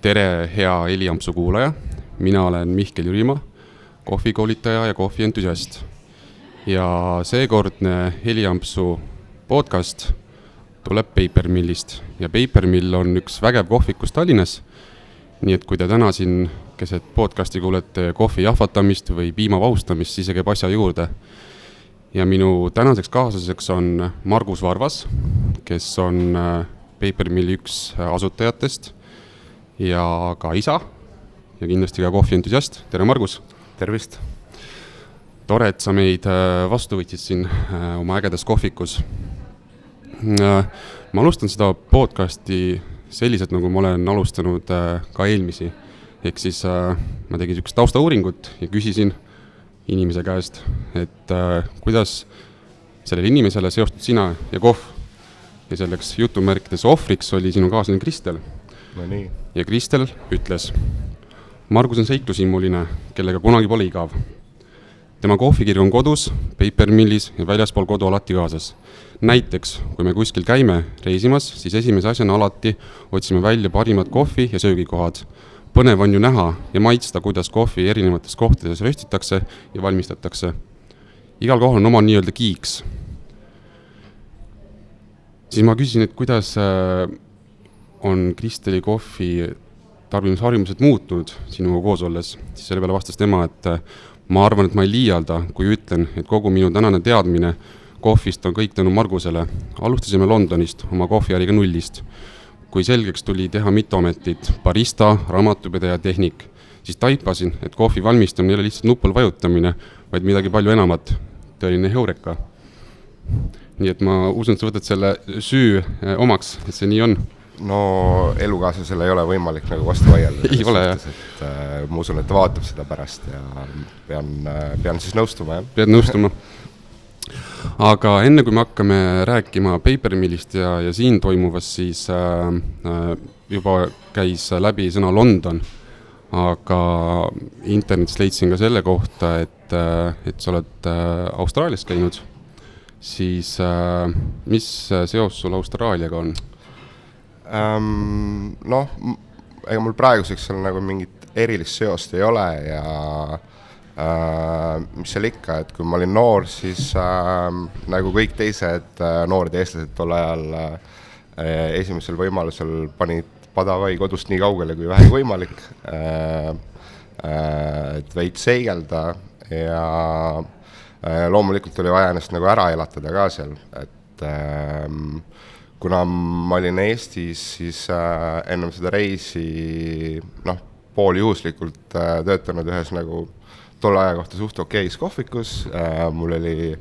Tere, hea Heliampsu kuulaja. Mina olen Mihkel Jürimaa, kohvikoolitaja ja kohvientusiast. Ja seekordne Heliampsu podcast tuleb Papermillist. Ja Papermill on üks vägev kohvikus Tallinnas. Nii et kui te täna siin keset podcasti kuulete kohvi jahvatamist või piima vaustamist, siis käib asja juurde. Ja minu tänaseks kaaslaseks on Margus Varvas, kes on Papermilli üks asutajatest ja ka isa ja kindlasti ka kohvientusiast. Tere, Margus! Tervist! Tore, et sa meid vastu võtsid siin oma ägedas kohvikus. Ma alustan seda podcasti selliselt, nagu ma olen alustanud ka eelmisi. Ehk siis ma tegin üks taustauuringut ja küsisin inimese käest, et kuidas sellele inimesele seostud sina ja kohv. Ja selleks jutumärkides ohvriks oli sinu kaaslane Kristel. No nii. Ja Kristel ütles, Margus on seiklusimuline, kellega kunagi pole igav. Tema kohvikirg on kodus, Papermillis ja väljaspool kodu alati kaasas. Näiteks, kui me kuskil käime reisimas, siis esimese asjana alati otsime välja parimad kohvi ja söögikohad. Põnev on ju näha ja maitsta, kuidas kohvi erinevates kohtades röstitakse ja valmistatakse. Igal kohal on oma nii-öelda kiiks. Siis ma küsisin, et kuidas on Kristeli kohvi tarbimisharjumused muutunud sinuga koos olles. Siis selle peale vastas tema, et ma arvan, et ma ei liialda, kui ütlen, et kogu minu tänane teadmine kohvist on kõik tänu Margusele. Alustasime Londonist, oma kohviäriga nullist. Kui selgeks tuli teha mitu ametit, barista, raamatupidaja, tehnik, siis taipasin, et kohvi valmistamine ei ole lihtsalt nupul vajutamine, vaid midagi palju enamat. Tõeline heureka. Nii et ma usun, et sa võtad selle süü omaks, et see nii on. No elukaaslasele ei ole võimalik nagu vastu vaielda. Ei ole, jah. Ma usun, et ta vaatab seda pärast ja pean siis nõustuma. Jah? Pead nõustuma. Aga enne kui me hakkame rääkima Papermillist ja siin toimuvast, siis juba käis läbi sõna London. Aga internetis leidsin ka selle kohta, et sa oled Austraalias käinud. Siis mis seos sul Austraaliaga on? Ega mul praeguseks seal nagu mingit erilist seost ei ole ja mis seal ikka, et kui ma olin noor, siis nagu kõik teised noored eestlased tol ajal esimesel võimalusel panid Padavai kodust nii kaugele kui vähegi võimalik, et veid seigelda ja loomulikult oli vaja ennast nagu ära elatada ka seal, et kuna ma olin Eestis, siis ennem seda reisi pooljuhuslikult töötanud ühes nagu tolle aja kohta suht okeis kohvikus. Mul oli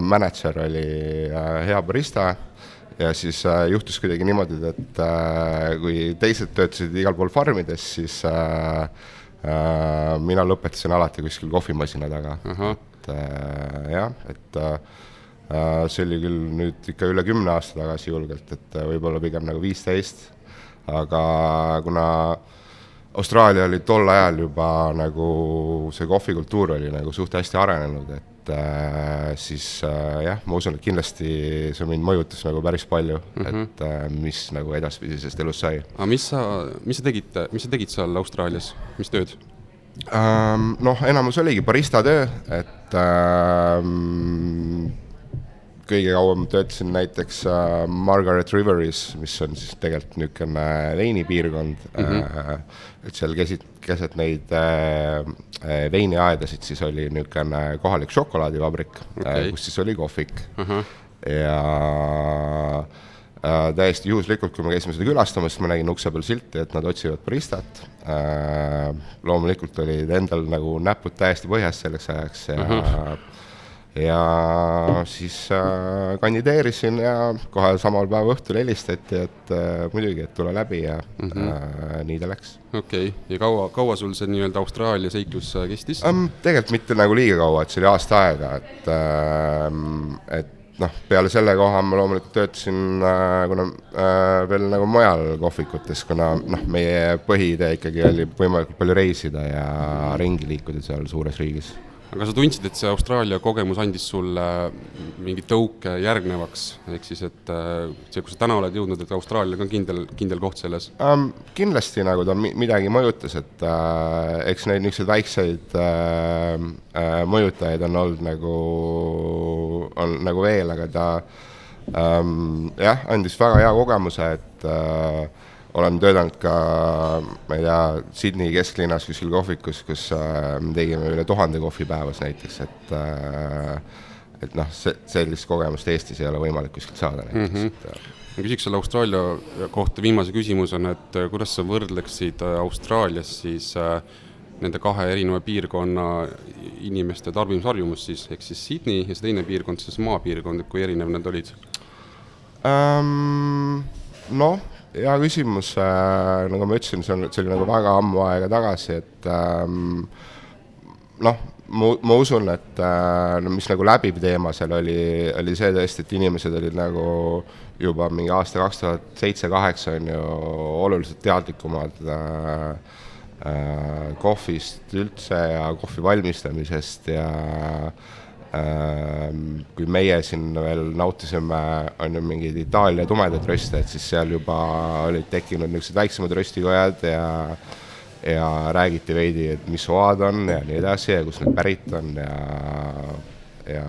manager oli hea barista ja siis juhtus kuidagi niimoodi, et kui teised töötasid igal pool farmides, siis mina lõpetasin alati kuskil kohvimasina taga. See oli küll nüüd ikka üle 10 aasta tagasi julgelt, et võib-olla pigem nagu 15, aga kuna Austraalia oli tol ajal juba nagu see kohvikultuur oli nagu suht hästi arenenud, et siis ma usun, et kindlasti see mind mõjutas nagu päris palju, et mis nagu edaspidisest elus sai. Aga mis sa tegid seal Austraalias? Mis tööd? Enamus oligi barista töö, et kõige kauem töötasin näiteks Margaret Riveris, mis on siis tegelikult niisugune veinipiirkond, et seal keset neid veiniaedasid siis oli niisugune kohalik šokolaadivabrik, kus siis oli kohvik. Ja täiesti juhuslikult, kui me käisime seda külastamas, ma nägin ukse peal silti, et nad otsivad baristat. Loomulikult olid endal nagu näpud täiesti põhjas selleks ajaks ja siis kandideerisin ja kohe samal päeva õhtul helistati, et muidugi, et tule läbi ja nii ta läks. Okei. Ja kaua sul see nii-öelda Austraalia seiklus kestis? Tegelikult mitte nagu liiga kaua, et see oli aasta aega, et peale selle koha ma loomulikult töötasin veel nagu mujal kohvikutes, kuna meie põhiidee ikkagi oli võimalikult palju reisida ja ringi liikuda seal suures riigis. aga sa tundsid, et see Austraalia kogemus andis sulle mingi tõuke järgnevaks, ehk siis, et see, kus sa täna oled jõudnud, et Austraalia on kindel koht selles? Kindlasti nagu ta midagi mõjutas, et eks neid niisuguseid väikseid mõjutajaid on olnud nagu veel, aga ta jah, andis väga hea kogemuse, et olen töötanud ka, ma ei tea, Sydney kesklinnas kuskil kohvikus, kus me tegime üle 1000 kohvi päevas näiteks, et noh, sellist kogemust Eestis ei ole võimalik kuskilt saada näiteks. Ma küsiks selle Austraalia kohta viimase küsimusena, et kuidas sa võrdleksid Austraalias siis nende kahe erineva piirkonna inimeste tarbimisharjumus siis, ehk siis Sydney ja see teine piirkond, siis maapiirkond, kui erinev need olid? Noh, hea küsimus, nagu ma ütlesin, see oli nagu väga ammu aega tagasi, et noh, ma usun, et mis nagu läbiv teema seal oli see tõesti, et inimesed olid nagu juba mingi aasta 2007-2008 on ju oluliselt teadlikumad kohvist üldse ja kohvi valmistamisest ja kui meie siin veel nautisime on ju mingid Itaalia tumedaid röste, et siis seal juba olid tekkinud niisugused väiksemad röstikojad ja räägiti veidi, et mis hoad on ja nii edasi ja kus need pärit on ja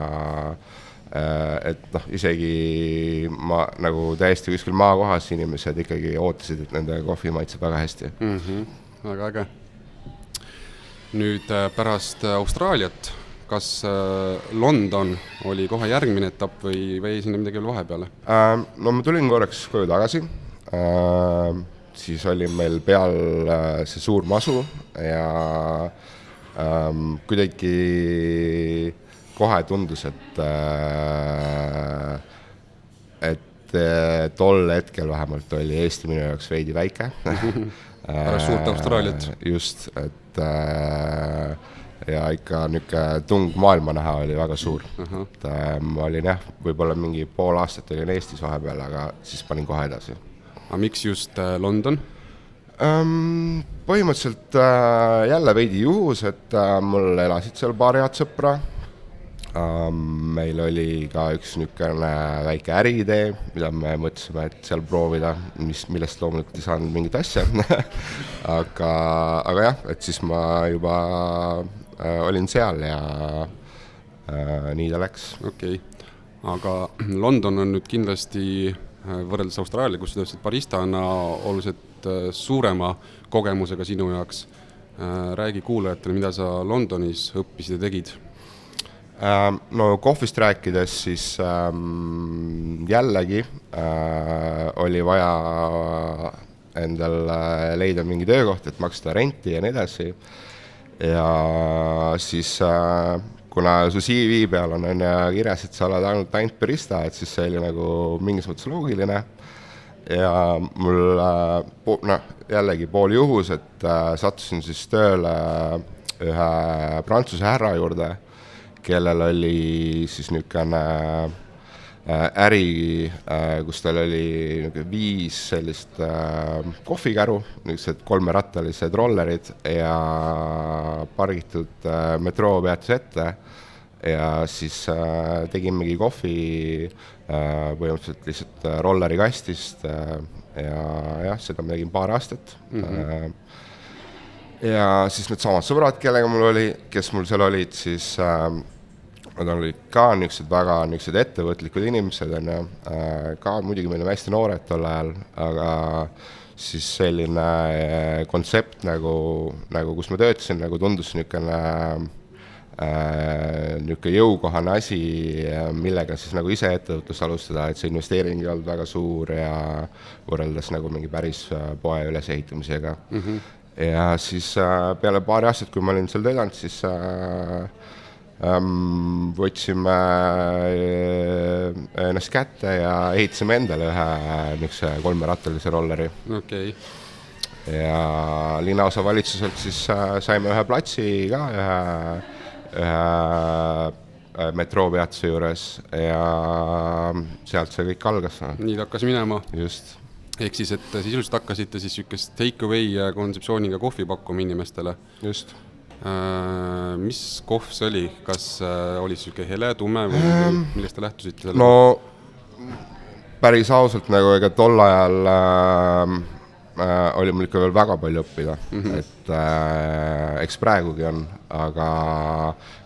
et noh, isegi ma nagu täiesti kuskil maakohas inimesed ikkagi ootasid, et nende kohvi maitseb väga hästi. Väga äge. Nüüd pärast Austraaliat, kas London oli kohe järgmine etapp või jäi sinna midagi veel vahepeale? No ma tulin korraks koju tagasi, siis oli meil peal see suur masu ja kuidagi kohe tundus, et tol hetkel vähemalt oli Eesti minu jaoks veidi väike. Pärast suurt Austraaliat. Just, et ja ikka niisugune tung maailma näha oli väga suur. Et, ma olin jah, võib-olla mingi pool aastat olin Eestis vahepeal, aga siis panin kohe edasi. Aga miks just London? Põhimõtteliselt jälle veidi juhus, et mul elasid seal paar head sõpra. Meil oli ka üks niisugune väike äriidee, mida me mõtlesime, et seal proovida, millest loomulikult ei saanud mingit asja. aga jah, et siis ma juba olin seal ja nii ta läks. Okei. Aga London on nüüd kindlasti võrreldes Austraalia, kus sa töötasid baristana oluliselt suurema kogemusega sinu jaoks. Räägi kuulajatele, mida sa Londonis õppisid ja tegid? No kohvist rääkides siis jällegi oli vaja endal leida mingi töökoht, et maksta renti ja nii edasi. Ja siis kuna su CV peal on kirjas, et sa oled ainult barista, et siis see oli nagu mingis mõttes loogiline. Ja mul jällegi pool juhus, et sattusin siis tööle ühe prantsuse härra juurde, kellel oli siis niisugune äri, kus tal oli 5 sellist kohvikäru, niisugused 3-rattalised rollerid ja pargitud metroopeatuse ette ja siis tegimegi kohvi põhimõtteliselt lihtsalt rolleri kastist ja jah, seda ma tegin paar aastat. Ja siis need samad sõbrad, kellega mul oli, kes mul seal olid, siis nad olid ka niisugused väga niisugused ettevõtlikud inimesed, ka muidugi meil on hästi noored tol ajal, aga siis selline kontsept nagu kus ma töötasin, nagu tundus niisugune jõukohane asi, millega siis nagu ise ettevõtlust alustada, et see investeering ei olnud väga suur ja võrreldes nagu mingi päris poe ülesehitamisega. Ja siis peale paari aastat, kui ma olin seal töötanud, siis võtsime ennast kätte ja ehitasime endale ühe niisuguse 3-rattalise rolleri. Okay. Ja linnaosa valitsuselt siis saime ühe platsi ka, ühe metroopeatuse juures ja sealt see kõik algas. Nii ta hakkas minema. Just. Ehk siis, et sisuliselt hakkasite siis niisugust take away kontseptsiooniga kohvi pakkuma inimestele. Just. Mis kohv see oli? Kas oli siuke hele, tume või millest te lähtusite? No päris ausalt nagu ega tol ajal oli mul ikka veel väga palju õppida, et eks praegugi on, aga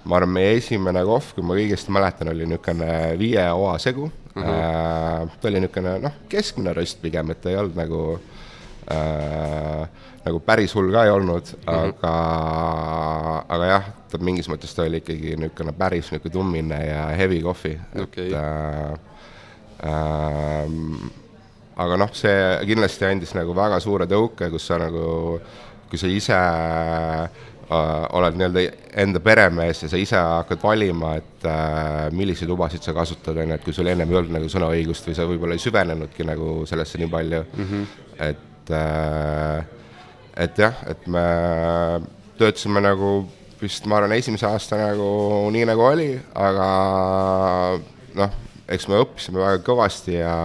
ma arvan, meie esimene kohv, kui ma õigesti mäletan, oli niisugune 5 oa segu. Ta oli niisugune keskmine röst pigem, et ta ei olnud nagu päris hull ka ei olnud, aga jah, ta mingis mõttes ta oli ikkagi niisugune päris niisugune tummine ja heavy kohvi. Okay. Aga see kindlasti andis nagu väga suure tõuke, kus sa nagu, kui sa ise oled nii-öelda enda peremees ja sa ise hakkad valima, et milliseid lubasid sa kasutad, et kui sul ennem ei olnud nagu sõnaõigust või sa võib-olla ei süvenenudki nagu sellesse nii palju, et jah, et me töötasime nagu vist, ma arvan, esimese aasta nagu nii nagu oli, aga eks me õppisime väga kõvasti ja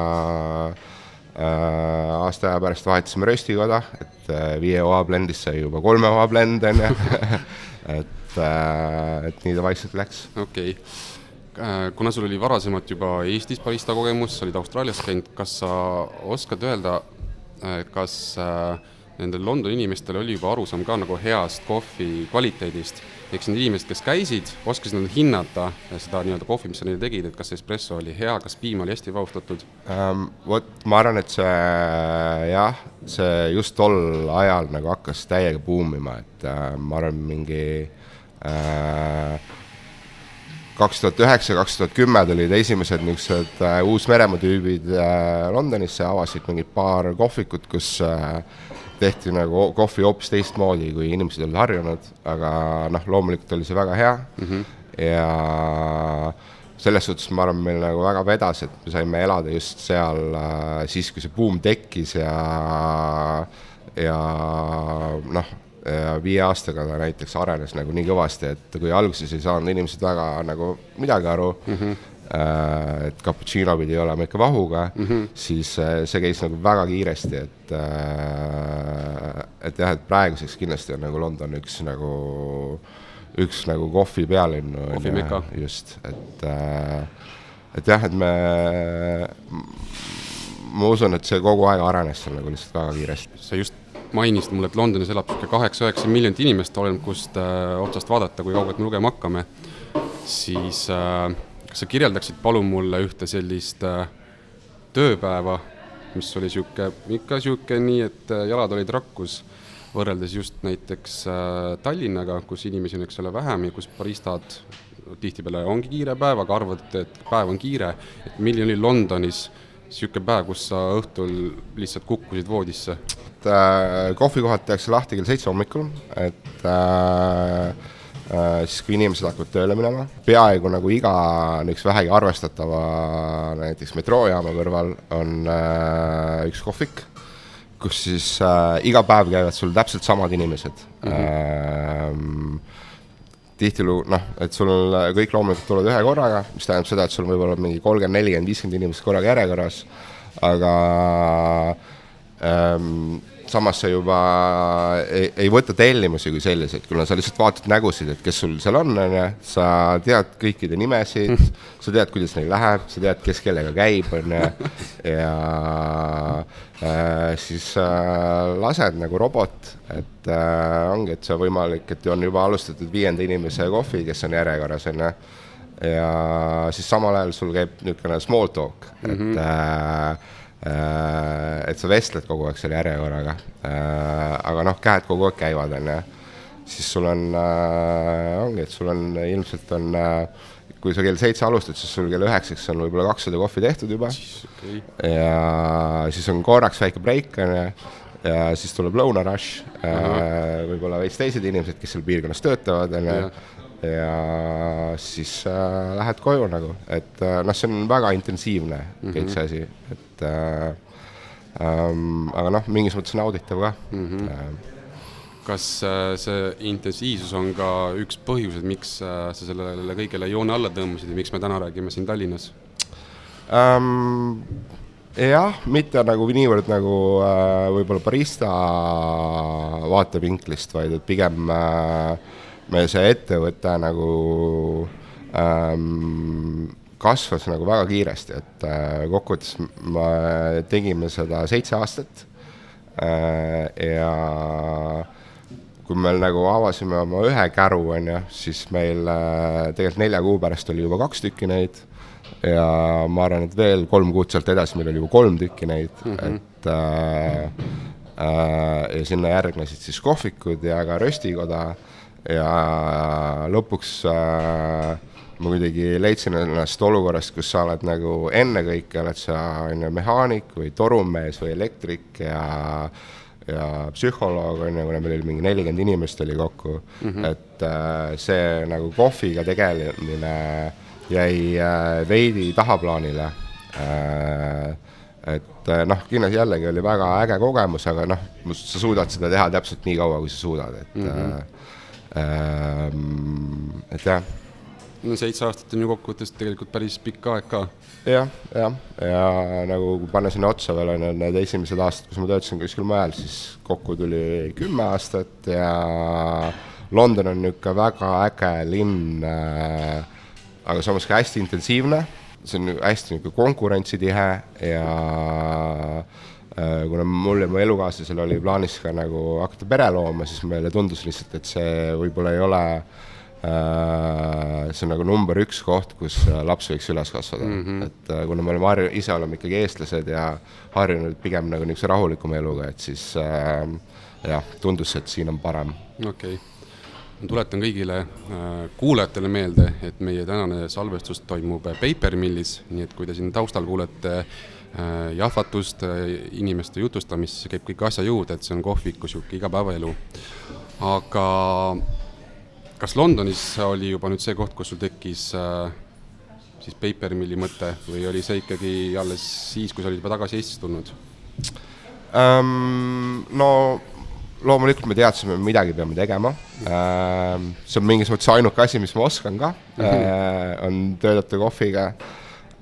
aasta aja pärast vahetasime röstikoda, et 5 oa blendist sai juba 3 oa blend, et nii ta vaikselt läks. Okei. Kuna sul oli varasemalt juba Eestis barista kogemus, sa olid Austraalias käinud, kas sa oskad öelda, kas nendel Londoni inimestel oli juba arusaam ka nagu heast kohvi kvaliteedist? Eks need inimesed, kes käisid, oskasid nad hinnata seda nii-öelda kohvi, mis sa neile tegid, et kas espresso oli hea, kas piim oli hästi vaustatud? Ma arvan, et see just tol ajal nagu hakkas täiega buumima, et ma arvan, mingi 2009-2010 olid esimesed niisugused Uus-Meremaa tüübid Londonisse, avasid mingid paar kohvikut, kus tehti nagu kohvi hoopis teistmoodi, kui inimesed olid harjunud, aga loomulikult oli see väga hea ja selles suhtes ma arvan, meil nagu väga vedas, et me saime elada just seal siis, kui see buum tekkis ja 5 aastaga ta näiteks arenes nagu nii kõvasti, et kui alguses ei saanud inimesed väga nagu midagi aru, et cappuccino pidi olema ikka vahuga, siis see käis nagu väga kiiresti, et jah, et praeguseks kindlasti on nagu London üks nagu kohvi pealinnu. Kohvi meka. Just, et jah, et ma usun, et see kogu aeg arenes seal nagu lihtsalt väga kiiresti. Sa just mainisid mulle, et Londonis elab 8-9 miljonit inimest, oleneb kust otsast vaadata, kui kaugelt me lugema hakkame, siis kas sa kirjeldaksid palun mulle ühte sellist tööpäeva, mis oli ikka nii, et jalad olid rakkus, võrreldes just näiteks Tallinnaga, kus inimesi on eks ole vähem ja kus baristad tihtipeale ongi kiire päev, aga arvad, et päev on kiire, et milline oli Londonis siuke päev, kus sa õhtul lihtsalt kukkusid voodisse? Kohvikohad tehakse lahti kell 7 hommikul, et siis kui inimesed hakkavad tööle minema, peaaegu nagu iga üks vähegi arvestatava näiteks metroojaama kõrval on üks kohvik, kus siis iga päev käivad sul täpselt samad inimesed. Tihtilugu, et sul kõik loomulikult tulevad ühe korraga, mis tähendab seda, et sul võib olla mingi 30, 40, 50 inimesed korraga järjekorras, aga samas sa juba ei võta tellimusi kui selliseid, kuna sa lihtsalt vaatad nägusid, et kes sul seal on, sa tead kõikide nimesid, sa tead, kuidas neil läheb, sa tead, kes kellega käib, ja siis lased nagu robot, et ongi, et see on võimalik, et on juba alustatud 5. inimese kohvi, kes on järjekorras, ja siis samal ajal sul käib niisugune small talk, et sa vestled kogu aeg selle järjekorraga, aga käed kogu aeg käivad, siis sul on, ongi, et sul on ilmselt on, kui sa kell 7 alustad, siis sul kell 9 on võib-olla 200 kohvi tehtud juba, ja siis on korraks väike break, ja siis tuleb lõunarush, võib-olla veits teised inimesed, kes seal piirkonnas töötavad, ja siis lähed koju nagu, et see on väga intensiivne kõik see asi, et aga mingis mõttes nauditav ka. Kas see intensiivsus on ka üks põhjus, et miks sa sellele kõigele joone alla tõmbasid ja miks me täna räägime siin Tallinnas? Jah, mitte nagu niivõrd nagu võib-olla barista vaatevinklist, vaid et pigem me see ettevõte nagu kasvas nagu väga kiiresti, et kokkuvõttes me tegime seda 7 aastat ja kui meil nagu avasime oma 1 käru, siis meil tegelikult 4 kuu pärast oli juba 2 tükki neid ja ma arvan, et veel 3 kuud sealt edasi meil oli juba 3 tükki neid, et ja sinna järgnesid siis kohvikud ja ka röstikoda ja lõpuks ma kuidagi leidsin ennast olukorrast, kus sa oled nagu ennekõike oled sa mehaanik või torumees või elektrik ja psühholoog, kuna meil oli mingi 40 inimest oli kokku, et see nagu kohviga tegelemine jäi veidi tahaplaanile. Et noh, kindlasti jällegi oli väga äge kogemus, aga noh, sa suudad seda teha täpselt nii kaua, kui sa suudad, et jah. No 7 aastat on ju kokkuvõttes tegelikult päris pikk aeg ka. Ja nagu kui panna sinna otsa veel on need esimesed aastad, kus ma töötasin kuskil mujal, siis kokku tuli 10 aastat ja London on niisugune väga äge linn, aga samas ka hästi intensiivne, see on hästi niisugune konkurentsitihe ja kuna mul ja mu elukaaslasel oli plaanis ka nagu hakata pere looma, siis meile tundus lihtsalt, et see võib-olla ei ole see on nagu number 1 koht, kus laps võiks üles kasvada. Et kuna me oleme ise oleme ikkagi eestlased ja harjunud pigem nagu niisuguse rahulikuma eluga, et siis jah, tundus, et siin on parem. Okei. Ma tuletan kõigile kuulajatele meelde, et meie tänane salvestus toimub Papermillis, nii et kui te siin taustal kuulete jahvatust, inimeste jutustamist, see käib kõik asja juurde, et see on kohvikus igapäevaelu. Aga kas Londonis oli juba nüüd see koht, kus sul tekkis siis Papermilli mõte või oli see ikkagi alles siis, kui sa olid juba tagasi Eestis tulnud? No loomulikult me teadsime, midagi peame tegema. See on mingis mõttes ainuke asi, mis ma oskan ka, on töötada kohviga.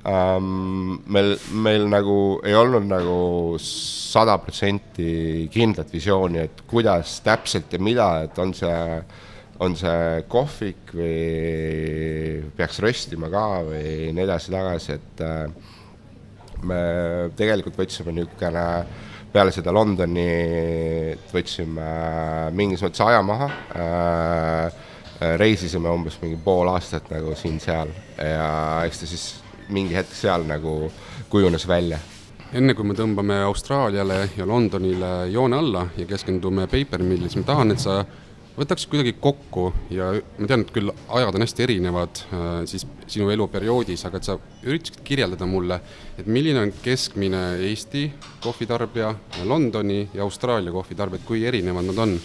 Meil nagu ei olnud nagu 100% kindlat visiooni, et kuidas täpselt ja mida, et on see kohvik või peaks röstima ka või nii edasi tagasi, et me tegelikult võtsime niisugune peale seda Londoni võtsime mingis mõttes aja maha, reisisime umbes mingi pool aastat nagu siin-seal ja eks ta siis mingi hetk seal nagu kujunes välja. Enne kui me tõmbame Austraaliale ja Londonile joone alla ja keskendume Papermillis, ma tahan, et sa võtaks kuidagi kokku ja ma tean, et küll ajad on hästi erinevad siis sinu eluperioodis, aga et sa üritasid kirjeldada mulle, et milline on keskmine Eesti kohvitarbija, Londoni ja Austraalia kohvitarbija, kui erinevad nad on?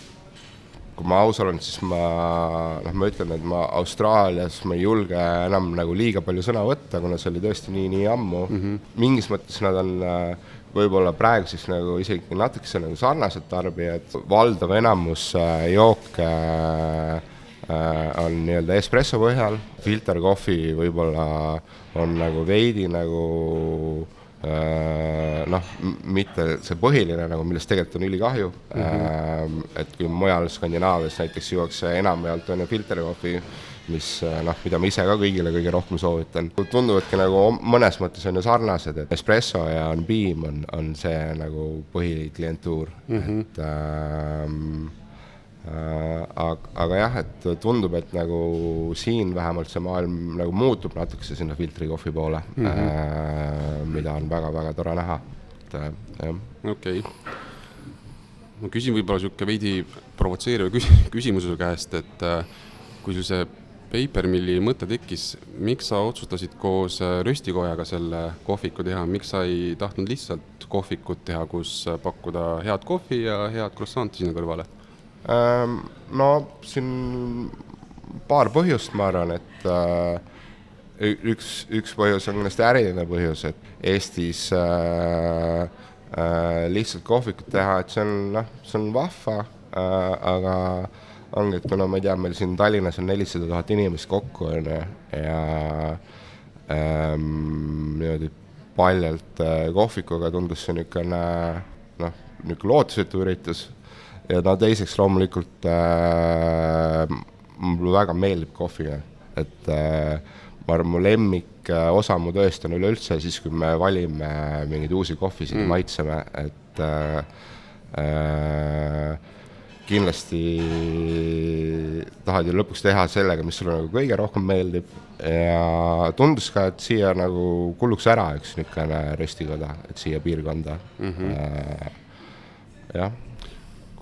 Kui ma aus olen, siis ma ütlen, et ma Austraalias ma ei julge enam nagu liiga palju sõna võtta, kuna see oli tõesti nii ammu. Mingis mõttes nad on võib-olla praegu siis nagu isegi natukese nagu sarnased tarbijad. Valdav enamus jooke on nii-öelda espresso põhjal. Filterkohvi võib-olla on nagu veidi nagu mitte see põhiline, nagu, millest tegelikult on ülikahju. Et kui mujal Skandinaavias näiteks juuakse enamjaolt on filterkohvi, mida ma ise ka kõigile kõige rohkem soovitan. Tunduvadki nagu mõnes mõttes on ju sarnased, et espresso ja on Beam on see nagu põhiklientuur. Aga jah, et tundub, et nagu siin vähemalt see maailm nagu muutub natukese sinna filtrikohvi poole, mida on väga-väga tore näha. Okei. Ma küsin võib-olla siuke veidi provotseeriva küsimuse käest, et kui sul see Papermilli mõte tekkis, miks sa otsustasid koos röstikojaga selle kohviku teha, miks sa ei tahtnud lihtsalt kohvikut teha, kus pakkuda head kohvi ja head croissanti sinna kõrvale? No siin paar põhjust, ma arvan, et üks põhjus on kindlasti äriline põhjus, et Eestis lihtsalt kohvikut teha, et see on vahva, aga ongi, et kuna ma ei tea, meil siin Tallinnas on 400 000 inimest kokku ja niimoodi paljalt kohvikuga tundus see niisugune lootusetu üritus. Ja teiseks loomulikult mulle väga meeldib kohviga, et ma arvan, mu lemmik osa mu tööst on üleüldse siis, kui me valime mingeid uusi kohvisid ja maitseme, et kindlasti tahad ju lõpuks teha sellega, mis sulle nagu kõige rohkem meeldib ja tundus ka, et siia nagu kulluks ära üks niisugune röstikoda, et siia piirkonda. Jah.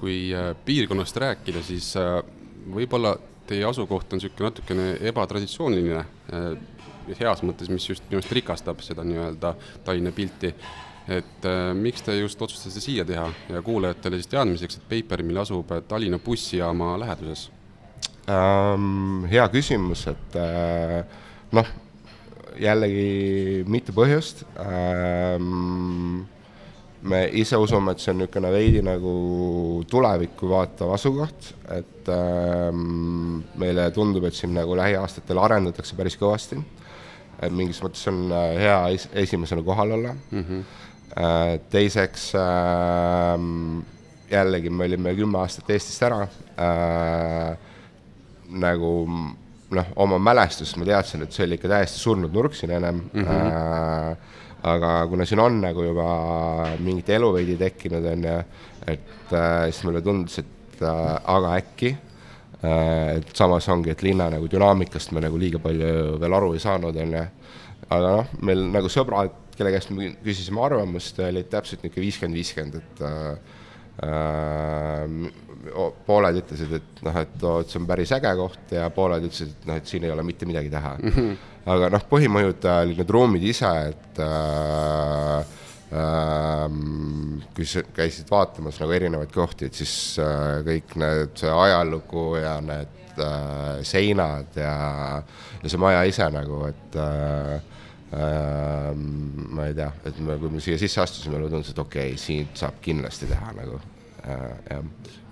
Kui piirkonnast rääkida, siis võib-olla teie asukoht on niisugune natukene ebatraditsiooniline, heas mõttes, mis just minu arust rikastab seda nii-öelda Tallinna pilti. Et miks te just otsustasite siia teha ja kuulajatele siis teadmiseks, et Paper Mill asub Tallinna bussijaama läheduses? Hea küsimus, et jällegi mitu põhjust. Me ise usume, et see on niisugune veidi nagu tulevikku vaatav asukoht, et meile tundub, et siin nagu lähiaastatel arendatakse päris kõvasti. Et mingis mõttes on hea esimesena kohal olla. Teiseks jällegi me olime 10 aastat Eestist ära, nagu oma mälestust ma teadsin, et see oli ikka täiesti surnud nurk siin ennem, aga kuna siin on nagu juba mingit elu veidi tekkinud, et siis meile tundus, et aga äkki, et samas ongi, et linna nagu dünaamikast me nagu liiga palju veel aru ei saanud, aga meil nagu sõbrad, kelle käest me küsisime arvamust, olid täpselt niisugune 50-50, et pooled ütlesid, et see on päris äge koht ja pooled ütlesid, et siin ei ole mitte midagi teha. Aga põhimõjud olid need ruumid ise, et kui käisid vaatamas nagu erinevaid kohti, et siis kõik need ajalugu ja need seinad ja see maja ise nagu, et ma ei tea, et kui me siia sisse astusime, me tundus, et okei, siin saab kindlasti teha nagu, jah.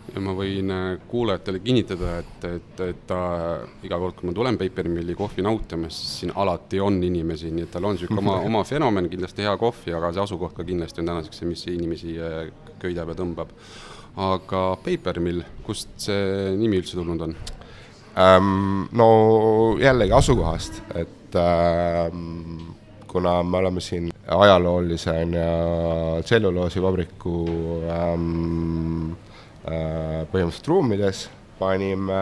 Ja ma võin kuulajatele kinnitada, et iga kord, kui ma tulen Paper Milli kohvi nautima, siis siin alati on inimesi, nii et tal on oma fenomen, kindlasti hea kohvi, aga see asukoht ka kindlasti on tänaseks see, mis inimesi köidab ja tõmbab. Aga Paper Mill, kust see nimi üldse tulnud on? No jällegi asukohast, et kuna me oleme siin ajaloolise tselluloosivabriku põhimõtteliselt ruumides, panime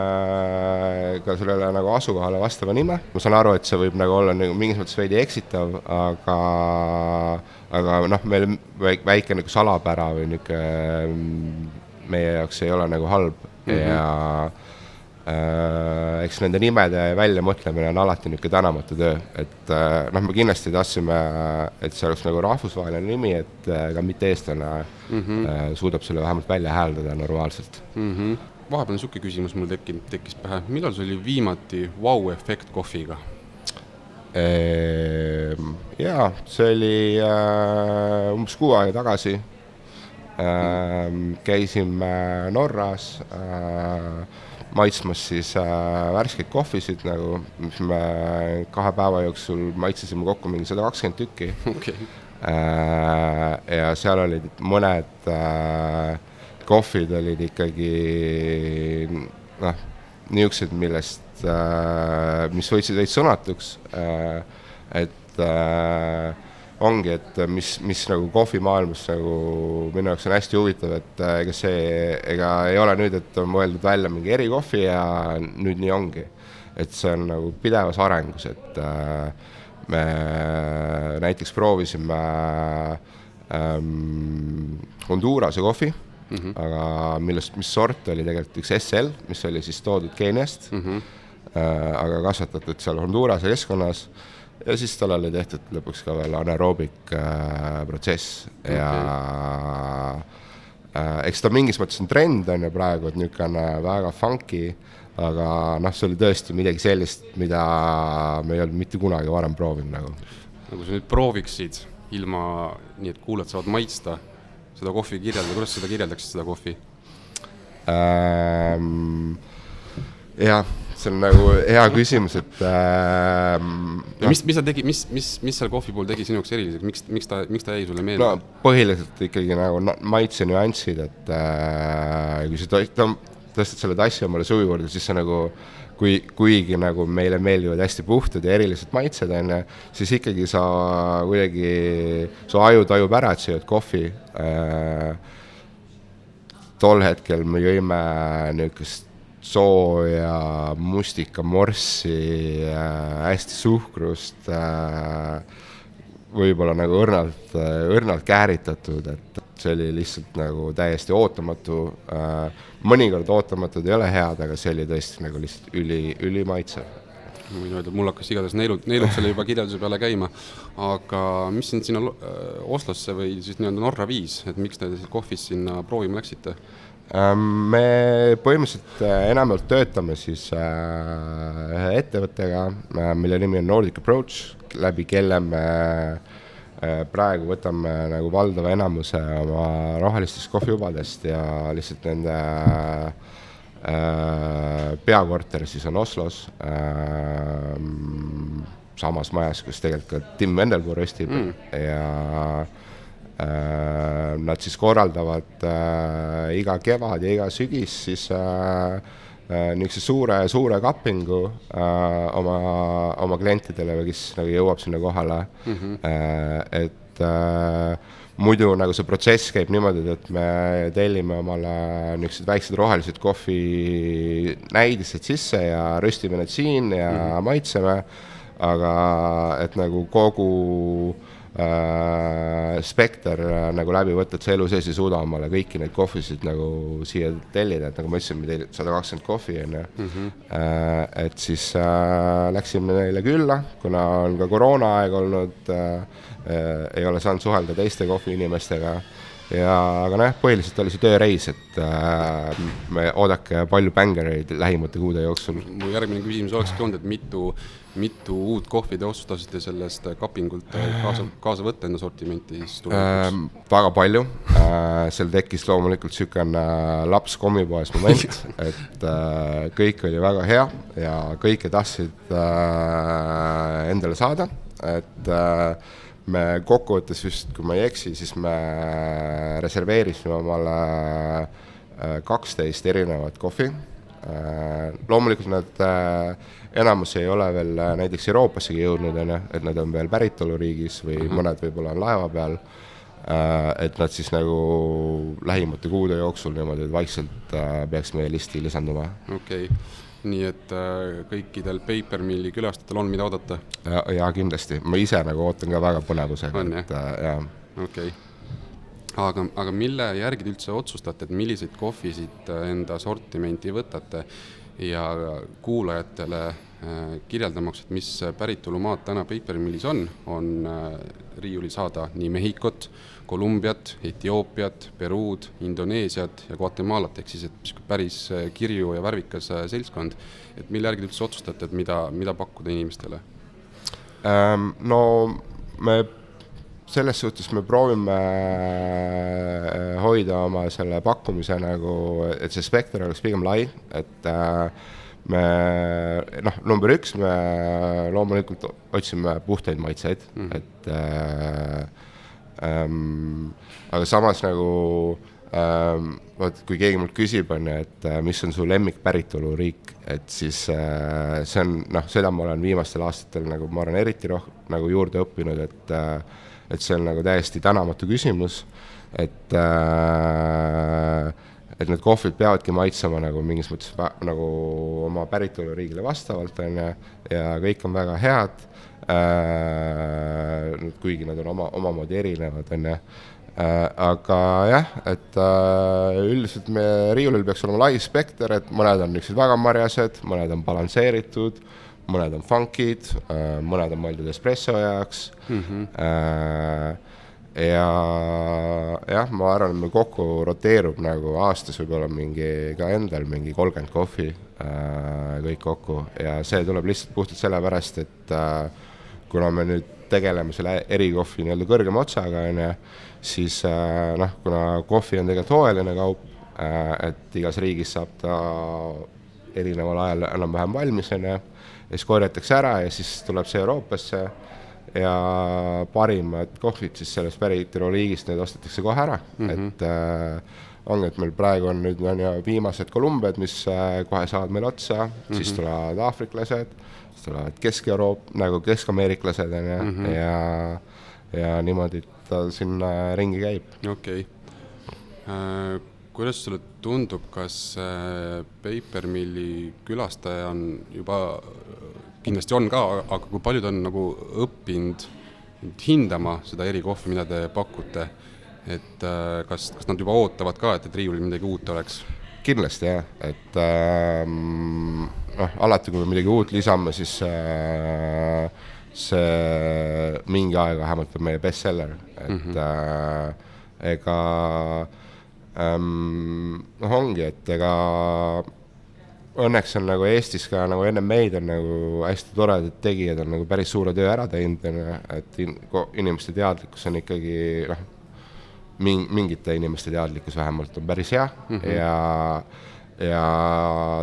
ka sellele nagu asukohale vastava nime. Ma saan aru, et see võib nagu olla nagu mingis mõttes veidi eksitav, aga meil väike nagu salapära või meie jaoks ei ole nagu halb ja eks nende nimede väljamõtlemine on alati niisugune tänamatu töö, et me kindlasti tahtsime, et see oleks nagu rahvusvaheline nimi, et ka mitte eestlane suudab selle vähemalt välja hääldada normaalselt. Vahepeal on niisugune küsimus mul tekkis pähe. Millal see oli viimati wow-efekt kohviga? Jaa, see oli umbes 6 aega tagasi. Käisime Norras maitsmas siis värskeid kohvisid, nagu, mis me 2 päeva jooksul maitsesime kokku mingi 120 tükki. Okay. Ja seal olid mõned kohvid olid ikkagi niisugused, mis võitsid veits sõnatuks, et ongi, et mis nagu kohvimaailmas nagu minu jaoks on hästi huvitav, et ega ei ole nüüd, et on mõeldud välja mingi erikohvi ja nüüd nii ongi. Et see on nagu pidevas arengus, et me näiteks proovisime Hondurase kohvi, aga mis sort oli tegelikult üks SL, mis oli siis toodud Keeniast, aga kasvatatud seal Hondurase keskkonnas. Ja siis tal oli tehtud lõpuks ka veel anaeroobik protsess ja eks ta mingis mõttes on trend on ja praegu, et niisugune väga funky, aga see oli tõesti midagi sellist, mida me ei olnud mitte kunagi varem proovinud nagu. Nagu sa nüüd prooviksid ilma nii, et kuulad saavad maitsta seda kohvi kirjeldada, kuidas seda kirjeldaksid seda kohvi? Jah, see on nagu hea küsimus, et mis seal kohvi puhul tegi sinuks eriliseks, miks ta jäi sulle meelde? Põhiliselt ikkagi nagu maitse nüansid, et kui see tõstad selle tassi omale suu juurde, siis see nagu kuigi nagu meile meeldivad hästi puhtad ja erilised maitsed, siis ikkagi kuidagi su aju tajub ära, et sa jõud kohvi. Tol hetkel me jõime niisugust sooja mustikamorssi, hästi suhkrust, võib-olla nagu õrnalt kääritatud, et see oli lihtsalt nagu täiesti ootamatu. Mõnikord ootamatud ei ole head, aga see oli tõesti nagu lihtsalt ülimaitsev. Võin öelda, mul hakkas igatahes neelud selle juba kirjelduse peale käima, aga mis sind sinna Oslosse või siis nii-öelda Norra viis, et miks te kohvis sinna proovima läksite? Me põhimõtteliselt enamalt töötame siis ühe ettevõttega, mille nimi on Nordic Approach, läbi kelle me praegu võtame nagu valdava enamuse oma rohelistest kohvijubadest ja lihtsalt nende peakorter siis on Oslos, samas majas, kus tegelikult ka Tim Wendelboe röstib ja nad siis korraldavad iga kevad ja iga sügis siis niisuguse suure kappingu oma klientidele või kes nagu jõuab sinna kohale. Et muidu nagu see protsess käib niimoodi, et me tellime omale niisugused väiksed rohelised kohvi näidised sisse ja röstime need siin ja maitseme, aga et nagu kogu spekter nagu läbi võtta, et sa elu sees ei suuda omale kõiki neid kohvisid nagu siia tellida, et nagu ma ütlesin, me teil 120 kohvi et siis läksime neile külla, kuna on ka koroonaaeg olnud, ei ole saanud suhelda teiste kohviinimestega aga põhiliselt oli see tööreis, et me oodake palju bängereid lähimate kuude jooksul. Mu järgmine küsimus olekski olnud, et mitu uut kohvi te otsustasite sellest kappingult kaasa võtta enda sortimenti? Väga palju. Seal tekkis loomulikult niisugune laps kommipoes moment, et kõik oli väga hea ja kõike tahtsid endale saada, et me kokkuvõttes just, kui ma ei eksi, siis me reserveerisime omale 12 erinevat kohvi. Loomulikult nad enamus ei ole veel näiteks Euroopassegi jõudnud, et nad on veel päritoluriigis või mõned võib-olla on laeva peal, et nad siis nagu lähimate kuude jooksul niimoodi, et vaikselt peaks meie listi lisanduma. Okei. Nii et kõikidel Paper Milli külastajatel on mida oodata? Ja kindlasti. Ma ise nagu ootan ka väga põnevusega. On, jah? Okei. Aga mille järgi te üldse otsustate, et milliseid kohvisid enda sortimenti võtate ja kuulajatele kirjeldamaks, et mis päritolumaad täna Paper Millis on riiuli saada nii Mehhikot, Kolumbiat, Etioopiat, Peruud, Indoneesiat ja Guatemalat, ehk siis et päris kirju ja värvikas seltskond. Et mille järgi te üldse otsustate, et mida pakkuda inimestele? No me selles suhtes me proovime hoida oma selle pakkumise nagu, et see spekter oleks pigem lai, et me, number 1, me loomulikult otsime puhtaid maitseid, et aga samas nagu kui keegi mult küsib, et mis on su lemmik päritoluriik, et siis see on, seda ma olen viimastel aastatel nagu ma olen eriti nagu juurde õppinud, et see on nagu täiesti tänamatu küsimus, et need kohvid peavadki maitsema nagu mingis mõttes nagu oma päritoluriigile vastavalt ja kõik on väga head, kuigi nad on omamoodi erinevad, aga jah, et üldiselt meie riiulil peaks olema lai spekter, et mõned on niisugused väga marjased, mõned on balansseeritud, mõned on funkid, mõned on mõeldud espresso jaoks ja jah, ma arvan, et meil kokku roteerub nagu aastas võib-olla ka endal mingi 30 kohvi kõik kokku ja see tuleb lihtsalt puhtalt sellepärast, et kuna me nüüd tegeleme selle erikohvi nii-öelda kõrgema otsaga, siis kuna kohvi on tegelikult hooajaline kaup, et igas riigis saab ta erineval ajal enam-vähem valmis, ja siis korjatakse ära ja siis tuleb see Euroopasse ja parimad kohvid siis sellest päritoluliigist need ostetakse kohe ära, et ongi, et meil praegu on nüüd viimased Kolumbiad, mis kohe saavad meil otsa, siis tulevad aafriklased, siis tulevad kesk-ameeriklased ja niimoodi ta sinna ringi käib. Okei. Kuidas sulle tundub, kas Paper Milli külastaja on juba, kindlasti on ka, aga kui paljud on nagu õppinud hindama seda erikohvi, mida te pakute, et kas nad juba ootavad ka, et riiulil midagi uut oleks? Kindlasti jah, et alati kui me midagi uut lisame, siis see mingi aega vähemalt on meie bestseller, et ega ongi, et ega õnneks on nagu Eestis ka nagu enne meid on nagu hästi toredad tegijad on nagu päris suure töö ära teinud, et inimeste teadlikkus on ikkagi mingite inimeste teadlikkus vähemalt on päris hea ja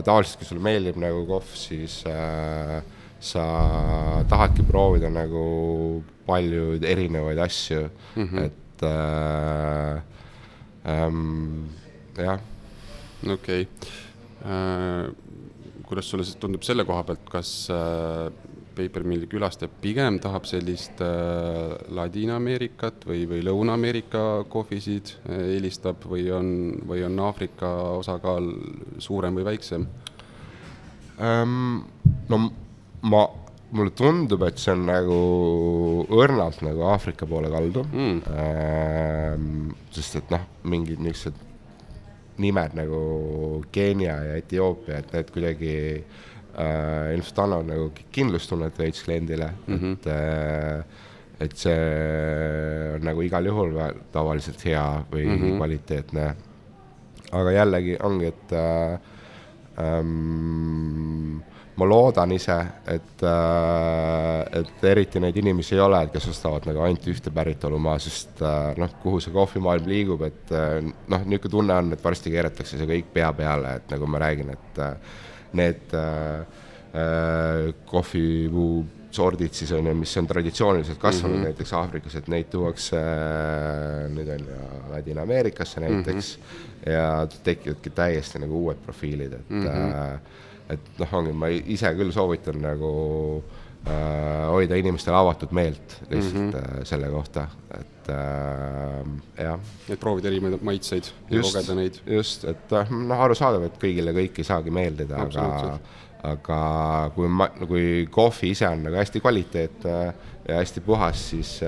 tavaliselt, kui sulle meeldib nagu kohv, siis sa tahadki proovida nagu palju erinevaid asju, et jah. Okei. Kuidas sulle siis tundub selle koha pealt, kas Paper Milli külastaja pigem tahab sellist Ladina-Ameerikat või Lõuna-Ameerika kohvisid eelistab või on Aafrika osakaal suurem või väiksem? No mulle tundub, et see on nagu õrnalt nagu Aafrika poole kaldu, sest et mingid niisugused nimed nagu Keenia ja Etioopia, et need kuidagi ilmselt annavad nagu kindlustunnet veits kliendile, et see on nagu igal juhul tavaliselt hea või kvaliteetne. Aga jällegi ongi, et ma loodan ise, et eriti neid inimesi ei ole, kes ostavad nagu ainult ühte päritolumaa, sest kuhu see kohvimaailm liigub, et niisugune tunne on, et varsti keeratakse see kõik pea peale, et nagu ma räägin, et need kohvipuu sordid siis on, mis on traditsiooniliselt kasvanud näiteks Aafrikas, et neid tuuakse nüüd on ja Ladina-Ameerikasse näiteks ja tekivadki täiesti nagu uued profiilid, et ongi, ma ise küll soovitan nagu hoida inimestele avatud meelt lihtsalt selle kohta, et jah. Et proovida erinevaid maitseid ja kogeda neid. Just, et arusaadav, et kõigile kõik ei saagi meeldida, aga kui kohvi ise on nagu hästi kvaliteetne ja hästi puhas, siis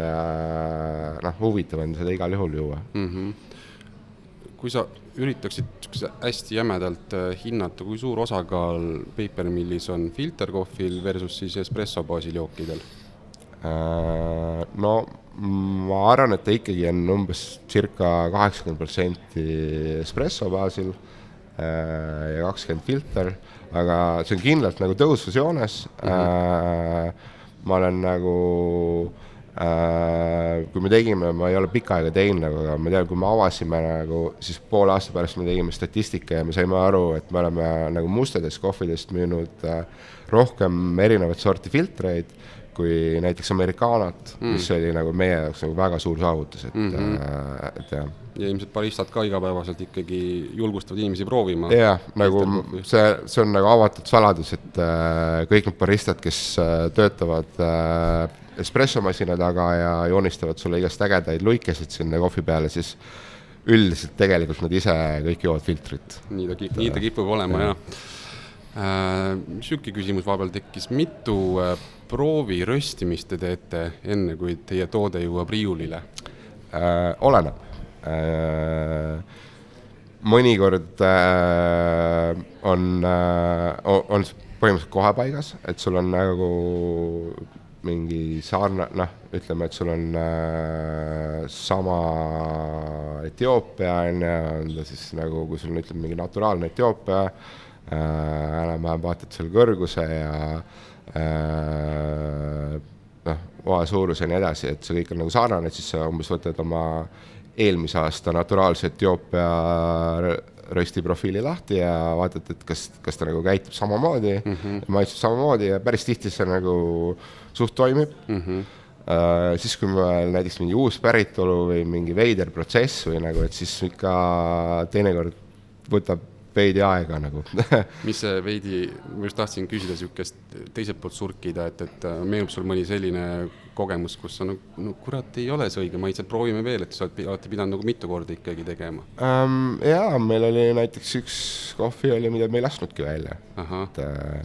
huvitav on seda igal juhul juua. Kui sa üritaksid hästi jämedalt hinnata, kui suur osakaal Paper Millis on filterkohvil versus siis espresso baasil jookidel? No ma arvan, et ta ikkagi on umbes circa 80% espresso baasil ja 20% filter, aga see on kindlalt nagu tõusvas joones. Ma olen nagu kui me tegime, ma ei ole pikka aega teinud, aga ma tean, kui me avasime nagu, siis poole aasta pärast me tegime statistika ja me saime aru, et me oleme nagu mustadest kohvidest müünud rohkem erinevat sorti filtreid kui näiteks amerikaanat, mis oli nagu meie jaoks nagu väga suur saavutus, et jah. Ja ilmselt baristad ka igapäevaselt ikkagi julgustavad inimesi proovima. Jah, nagu see on nagu avatud saladus, et kõik need baristad, kes töötavad espressomasina taga ja joonistavad sulle igast ägedaid luikesid sinna kohvi peale, siis üldiselt tegelikult nad ise kõik joovad filtrit. Nii ta kipub olema, jah. Süki küsimus vahepeal tekkis, mitu proovi röstimist te teete enne, kui teie toode jõuab riiulile? Oleneb. Mõnikord on põhimõtteliselt kohe paigas, et sul on nagu mingi saarna, ütleme, et sul on sama Etioopia, on ta siis nagu, kui sul on ütleme mingi naturaalne Etioopia, enam-vähem vaatad seal kõrguse ja oa suuruse ja nii edasi, et see kõik on nagu sarnane, et siis sa umbes võtad oma eelmise aasta naturaalse Etioopia röstiprofiili lahti ja vaatad, et kas ta nagu käitub samamoodi, maitseb samamoodi ja päris tihti see nagu suht toimib. siis kui meil näiteks mingi uus päritolu või mingi veider protsess või nagu, et siis ikka teinekord võtab veidi aega nagu. Mis see veidi, ma just tahtsin küsida niisugust teiselt poolt surkida, et meenub sul mõni selline kogemus, kus on, no kurat, ei ole see õige maitse, proovime veel, et sa olete pidanud nagu mitu korda ikkagi tegema? Jaa, meil oli näiteks üks kohvi oli, mida me ei lasknudki välja.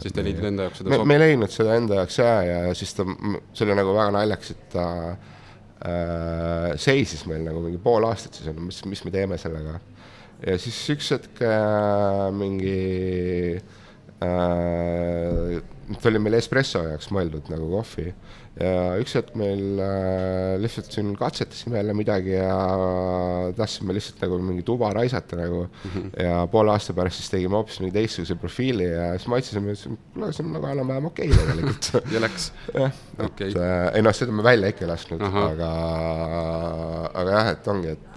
Siis te leidnud enda jaoks seda me ei leidnud seda enda jaoks ja siis see oli nagu väga naljaks, et ta seisis meil nagu mingi pool aastat siis, mis me teeme sellega. Ja siis üks hetk mingi ta oli meil espresso jaoks mõeldud nagu kohvi ja üks hetk meil lihtsalt siin katsetasime jälle midagi ja tahtsime lihtsalt nagu mingi tuba raisata nagu ja poole aasta pärast siis tegime hoopis mingi teistsuguse profiili ja siis maitsesime, et kuule, see on nagu enam-vähem okei tegelikult. Ja läks? Okay. Ei noh, seda me välja ikka lasknud, aga jah, et ongi, et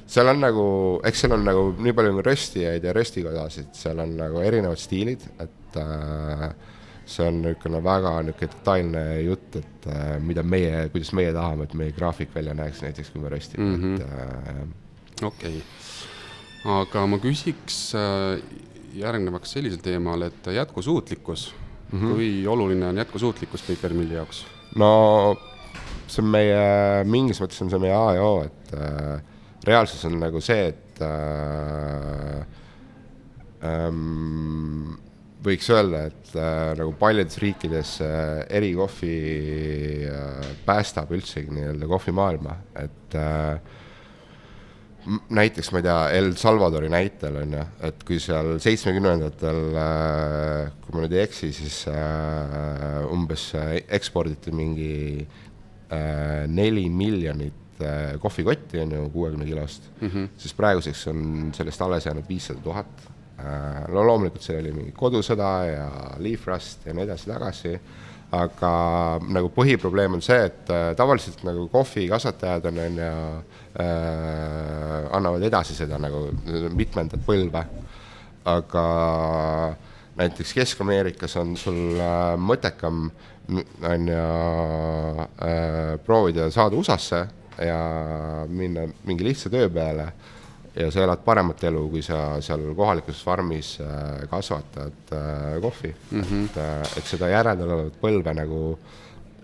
seal on nagu, eks seal on nagu nii palju röstijaid ja röstikodasid, seal on nagu erinevad stiilid, et see on niisugune väga niisugune detailne jutt, et mida meie, kuidas meie tahame, et meie graafik välja näeks näiteks, kui me röstime. Okei. Aga ma küsiks järgnevaks sellisel teemal, et jätkusuutlikkus, kui oluline on jätkusuutlikkus papermilli jaoks? No see on meie, mingis mõttes on see meie A ja O, et reaalsus on nagu see, et võiks öelda, et nagu paljudes riikides erikohvi päästab üldsegi nii-öelda kohvimaailma, et näiteks, ma ei tea, El Salvadori näitel on ju, et kui seal 70-ndatel, kui ma nüüd ei eksi, siis umbes eksporditi mingi 4 miljonit kohvikotti on ju 60 kilost, siis praeguseks on sellest alles jäänud 500 000. No loomulikult seal oli mingi kodusõda ja Leaf Rust ja nii edasi tagasi, aga nagu põhiprobleem on see, et tavaliselt nagu kohvikasvatajad on ja annavad edasi seda nagu mitmendat põlve, aga näiteks Kesk-Ameerikas on sul mõttekam on ja proovida saada USA-sse ja minna mingi lihtsa töö peale ja sa elad paremat elu, kui sa seal kohalikus farmis kasvatad kohvi. Et seda järel olevat põlve nagu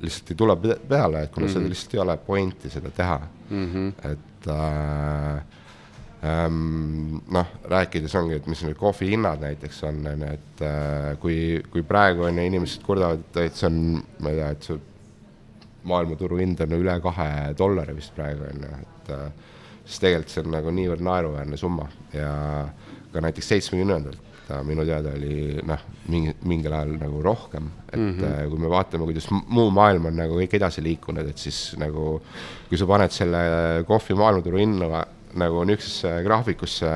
lihtsalt ei tule peale, et kuna seda lihtsalt ei ole pointi seda teha. Et noh, rääkides ongi, et mis need kohvi hinnad näiteks on, et kui praegu on inimesed kurdavad, et see on, ma ei tea, et see maailmaturu hind on üle $2 vist praegu, et siis tegelikult see on nagu niivõrd naeruväärne summa ja ka näiteks 70-ndalt minu teada oli mingil ajal nagu rohkem, et kui me vaatame, kuidas muu maailm on nagu kõik edasi liikunud, et siis nagu kui sa paned selle kohvi maailmaturu hinna nagu niisugusesse graafikusse,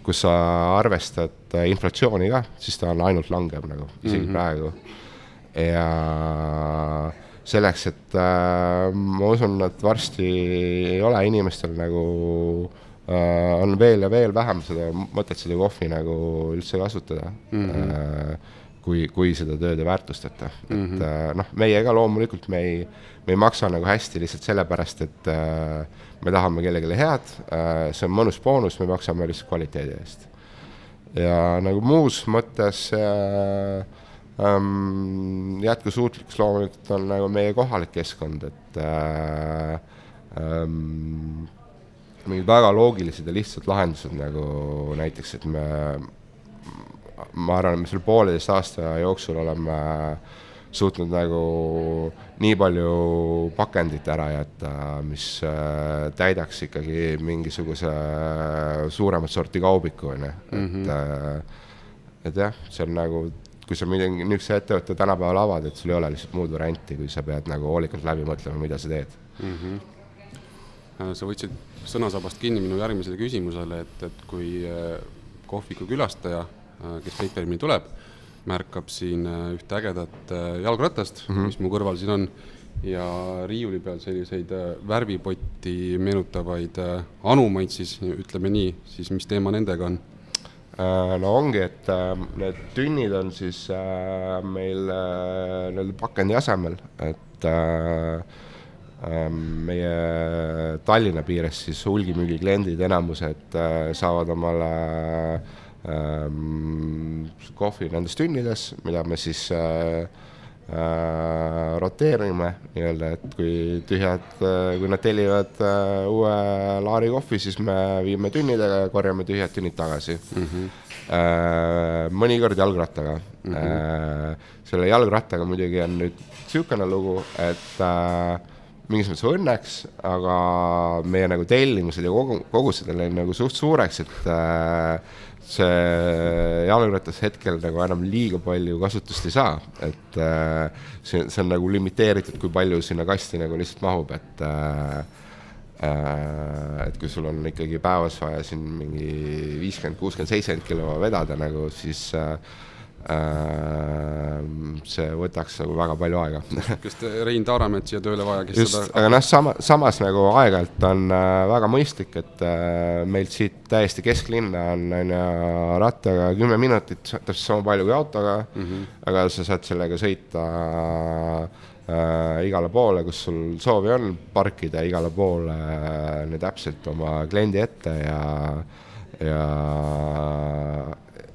kus sa arvestad inflatsiooni ka, siis ta on ainult langeb nagu isegi praegu ja selleks, et ma usun, et varsti ei ole inimestel nagu on veel ja veel vähem seda mõtet seda kohvi nagu üldse kasutada, kui seda tööd ei väärtustata. Et noh, meie ka loomulikult me ei maksa nagu hästi lihtsalt sellepärast, et me tahame kellelegi head, see on mõnus boonus, me maksame lihtsalt kvaliteedi eest. Ja nagu muus mõttes jätkusuutlikkus loomulikult on nagu meie kohalik keskkond, et mingid väga loogilised ja lihtsad lahendused nagu näiteks, et ma arvan, et me selle 1,5 aasta jooksul oleme suutnud nagu nii palju pakendit ära jätta, mis täidaks ikkagi mingisuguse suuremat sorti kaubiku, et jah, see on nagu kui sa midagi niisuguse ettevõtte tänapäeval avad, et sul ei ole lihtsalt muud varianti, kui sa pead nagu hoolikalt läbi mõtlema, mida sa teed. Sa võtsid sõnasabast kinni minu järgmisele küsimusele, et kui kohviku külastaja, kes papermilli tuleb, märkab siin ühte ägedat jalgratast, mis mu kõrval siin on, ja riiuli peal selliseid värvipotti meenutavaid anumaid, siis ütleme nii, siis mis teema nendega on? No ongi, et need tünnid on siis meil nii-öelda pakendi asemel, et meie Tallinna piires siis hulgimüügi kliendid enamused saavad omale kohvi nendes tünnides, mida me siis roteerime nii-öelda, et kui nad tellivad uue laari kohvi, siis me viime tünnidega ja korjame tühjad tünnid tagasi. Mõnikord jalgrattaga. Selle jalgrattaga muidugi on nüüd sihukene lugu, et mingis mõttes õnneks, aga meie nagu tellimused ja kogused oli nagu suht suureks, et see jalgratas hetkel nagu enam liiga palju kasutust ei saa, et see on nagu limiteeritud, kui palju sinna kasti nagu lihtsalt mahub, et kui sul on ikkagi päevas vaja siin mingi 50, 60, 70 kilo vedada nagu, siis see võtaks nagu väga palju aega. Kas Rein Taaramets siia tööle vaja, kes just, seda... Aga samas nagu aeg-ajalt on väga mõistlik, et meilt siit täiesti kesklinna on rattaga 10 minutit, täpselt sama palju kui autoga, aga sa saad sellega sõita igale poole, kus sul soovi on, parkida igale poole täpselt oma kliendi ette ja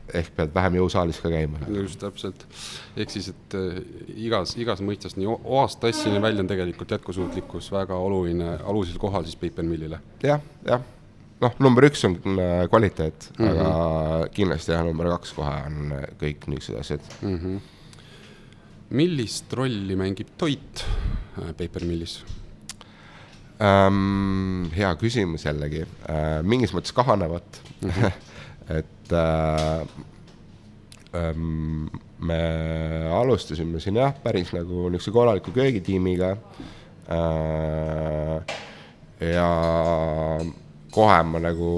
ehk pead vähem jõusaalis ka käima. Just täpselt. Ehk siis, et igas mõistes nii oast tassini välja on tegelikult jätkusuutlikkus väga oluline alusel kohal siis Paper Millile. Jah. Noh, number 1 on kvaliteet, aga kindlasti number 2 kohe on kõik niisugused asjad. Millist rolli mängib toit Paper Millis? Hea küsimus jällegi. Mingis mõttes kahanevat. Et me alustasime siin päris nagu niisuguse korraliku köögitiimiga ja kohe ma nagu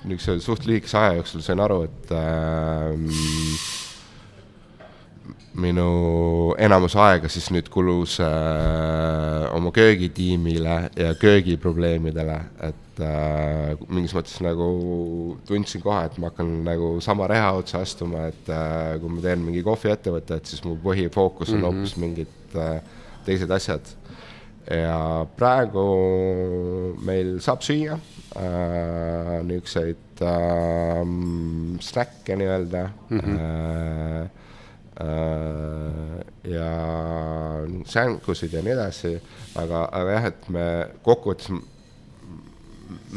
niisuguse suht lühikese aja jooksul sain aru, et minu enamus aega siis nüüd kulus oma köögitiimile ja köögiprobleemidele, et mingis mõttes nagu tundsin kohe, et ma hakkan nagu sama reha otsa astuma, et kui ma teen mingi kohviettevõtte, et siis mu põhifookus on hoopis mingid teised asjad. Ja praegu meil saab süüa niisuguseid snäkke nii-öelda ja sänkusid ja nii edasi, aga jah, et me kokkuvõttes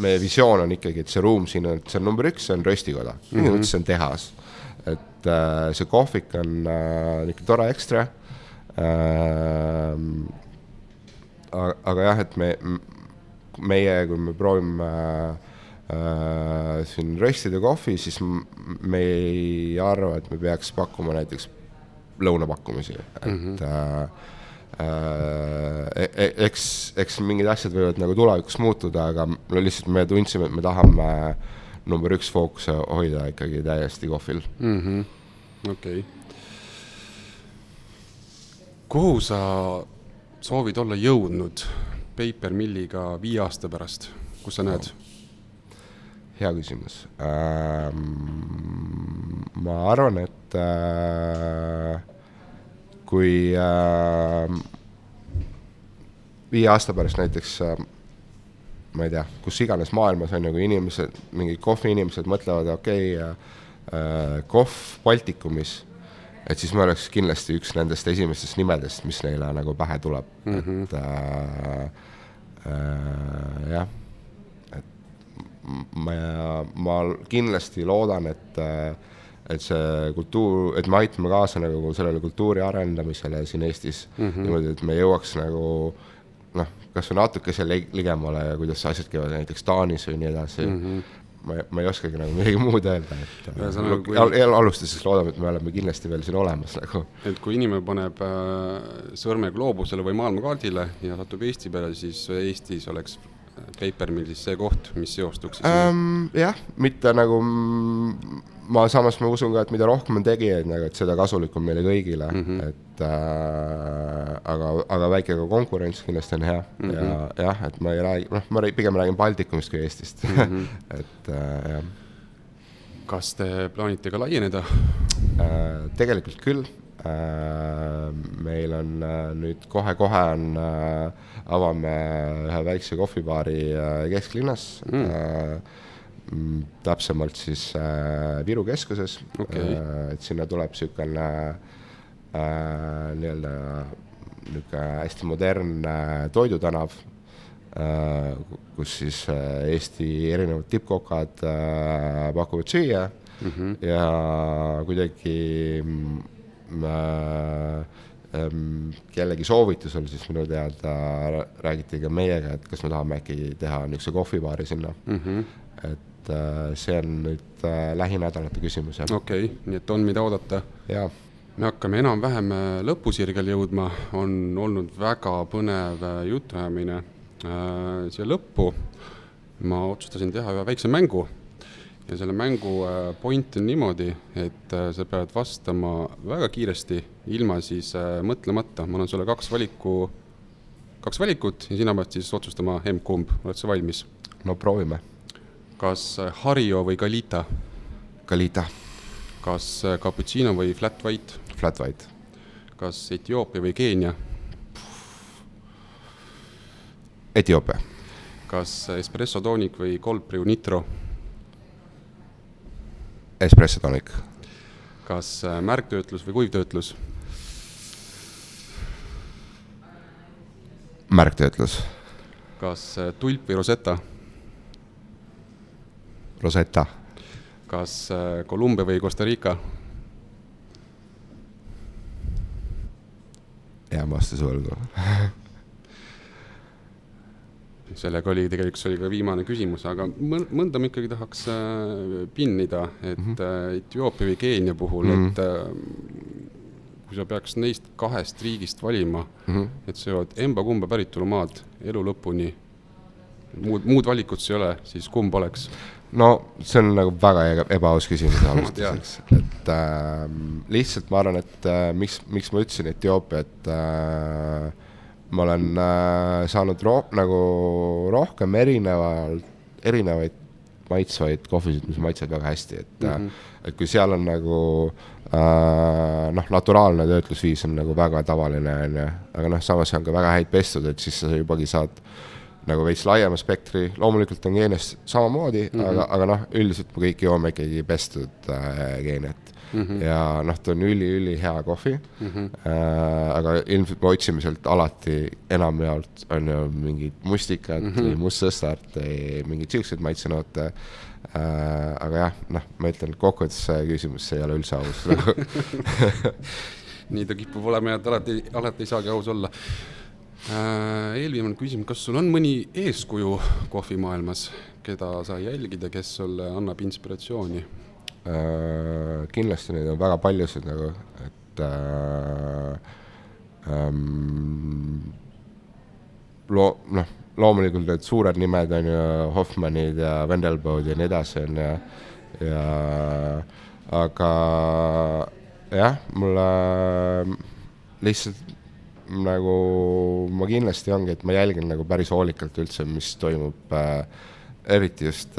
meie visioon on ikkagi, et see ruum siin on, see on number 1, see on röstikoda, see on tehas, et see kohvik on ikka tore ekstra, aga jah, et meie, kui me proovime siin röstida kohvi, siis me ei arva, et me peaks pakkuma näiteks lõunapakkumisi, et eks mingid asjad võivad nagu tulevikus muutuda, aga lihtsalt me tundsime, et me tahame number 1 fookuse hoida ikkagi täiesti kohvil. Okei. Kuhu sa soovid olla jõudnud Paper Milliga 5 aasta pärast? Kus sa näed? Hea küsimus. Ma arvan, et kui 5 aasta pärast näiteks, ma ei tea, kus iganes maailmas on, kui inimesed, mingi kohviinimesed mõtlevad, kohv Baltikumis, et siis me oleks kindlasti üks nendest esimestest nimedest, mis neile nagu pähe tuleb. Et jah, ma kindlasti loodan, et see kultuur, et me aitame kaasa nagu sellele kultuuri arendamisele siin Eestis niimoodi, et me jõuaks nagu kas või natuke selle ligemale ja kuidas asjad käivad näiteks Taanis või nii edasi. Ma ei oskagi nagu midagi muud öelda, et alustuseks loodame, et me oleme kindlasti veel siin olemas nagu. Et kui inimene paneb sõrme gloobusele või maailmakaardile ja satub Eesti peale, siis Eestis oleks Paper Millis see koht, mis seostuks siis? Jah, mitte nagu samas ma usun ka, et mida rohkem on tegijaid, et seda kasulikum meile kõigile, et aga väike ka konkurents kindlasti on hea ja jah, et ma pigem räägin Baltikumist kui Eestist. Et jah. kas te plaanite ka laieneda? Tegelikult küll. Meil on nüüd kohe on, avame ühe väikse kohvibaari kesklinnas, täpsemalt siis Viru keskuses, et sinna tuleb niisugune nii-öelda hästi modernne toidutänav, kus siis Eesti erinevad tippkokad pakuvad süüa ja kuidagi kellegi soovitusel siis minu teada räägiti ka meiega, et kas me tahame äkki teha niisuguse kohvibaari sinna. Et see on nüüd lähinädalate küsimus. Okei, nii et on mida oodata. Jaa. Me hakkame enam-vähem lõpusirgel jõudma, on olnud väga põnev jutuajamine. Siia lõppu ma otsustasin teha ühe väikse mängu ja selle mängu point on niimoodi, et sa pead vastama väga kiiresti, ilma siis mõtlemata. Ma annan sulle kaks valikut ja sina pead siis otsustama kumb. Oled sa valmis? No proovime. Kas Hario või Kalita? Kalita. Kas cappuccino või flat white? Flat white. Kas Etioopia või Keenia? Etioopia. Kas espresso tonic või cold brew nitro? Espresso tonic. Kas märgtöötlus või kuivtöötlus? Märgtöötlus. Kas tulp või rosetta? Rosetta. Kas Kolumbia või Costa Rica? Jään vastuse võlgu. Sellega oli ka viimane küsimus, aga mõnda ma ikkagi tahaks pinnida, et Etioopia või Keenia puhul, et kui sa peaks neist kahest riigist valima, et sa jood emba-kumba päritolumaad elu lõpuni, muud valikut see ei ole, siis kumb oleks? No see on nagu väga ebaaus küsimus alustuseks, et lihtsalt ma arvan, et miks ma ütlesin Etioopia, et ma olen saanud rohkem erinevaid maitsvaid kohvisid, mis maitsevad väga hästi, et kui seal on nagu naturaalne töötlusviis on nagu väga tavaline, aga samas on ka väga häid pestud, et siis sa jubagi saad nagu veits laiema spektri, loomulikult on Keenias samamoodi, aga üldiselt me kõik joome ikkagi pestud Keeniat. Ja ta on üli hea kohvi, aga ilmselt me otsime sealt alati enamjaolt on ju mingid mustikat või mustsõstart või mingid siuksed maitsenoote, aga jah, ma ütlen, kokkuvõttes küsimus, see ei ole üldse aus. Nii ta kipub olema ja alati ei saagi aus olla. Eelviimane küsimus, kas sul on mõni eeskuju kohvimaailmas, keda sa jälgida, kes sulle annab inspiratsiooni? Kindlasti neid on väga paljusid nagu, et loomulikult need suured nimed on ju Hoffmanid ja Wendelboed ja nii edasi on ja aga jah, mulle lihtsalt nagu ma kindlasti ongi, et ma jälgin nagu päris hoolikalt üldse, mis toimub eriti just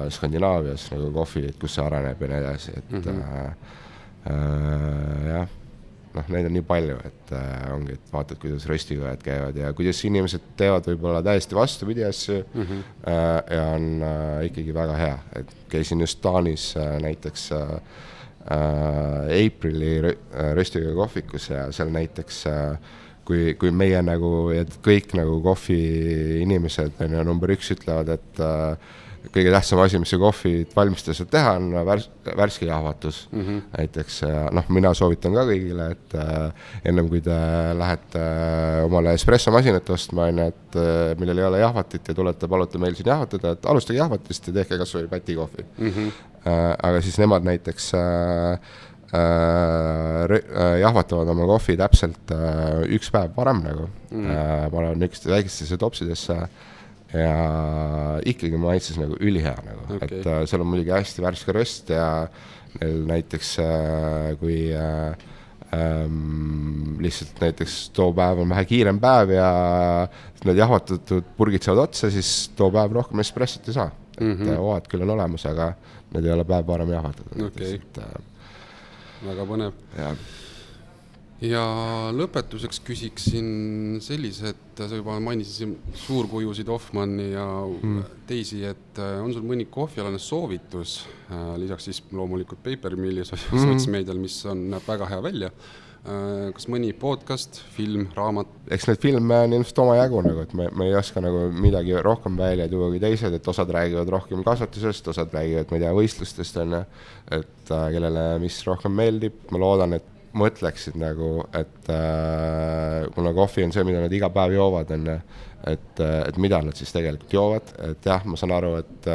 Skandinaavias nagu kohvi, et kus see areneb ja nii edasi, et jah, neid on nii palju, et ongi, et vaatad, kuidas röstikojad käivad ja kuidas inimesed teevad võib-olla täiesti vastupidi asju ja on ikkagi väga hea, et käisin just Taanis näiteks Aprili röstikoja kohvikus ja seal näiteks kui meie nagu, et kõik nagu kohvi inimesed number 1 ütlevad, et kõige tähtsam asi, mis see kohvit valmistada saab teha, on värske jahvatus. Näiteks, mina soovitan ka kõigile, et ennem kui te lähete omale espresso masinat ostma, et millel ei ole jahvatit ja tulete palute meil siin jahvatada, et alustage jahvatist ja tehke kas või päti kohvi. Aga siis nemad näiteks jahvatavad oma kohvi täpselt üks päev varem nagu. Panevad niisugustesse väikestesse topsidesse ja ikkagi maitses nagu ülihea nagu. Okay. Et seal on muidugi hästi värske röst ja näiteks kui lihtsalt näiteks too päev on vähe kiirem päev ja need jahvatatud purgid saavad otsa, siis too päev rohkem espressot ei saa. et hooajad küll on olemas, aga need ei ole päev varem jahvatatud. Okei. Väga põnev. Jah. Ja lõpetuseks küsiksin sellise, et sa juba mainisid suurkujusid Hoffmanni ja teisi, et on sul mõni kohvialane soovitus, lisaks siis loomulikult Paper Milli sotsmeedial, mis näeb väga hea välja, kas mõni podcast, film, raamat? Eks need filme on ilmselt oma jagu, nagu, et me ei oska nagu midagi rohkem välja tuua kui teised, et osad räägivad rohkem kasvatusest, osad räägivad, ma ei tea, võistlustest, et kellele mis rohkem meeldib. Ma loodan, et mõtleksid nagu, et kuna kohvi on see, mida nad iga päev joovad, et mida nad siis tegelikult joovad. Et jah, ma saan aru, et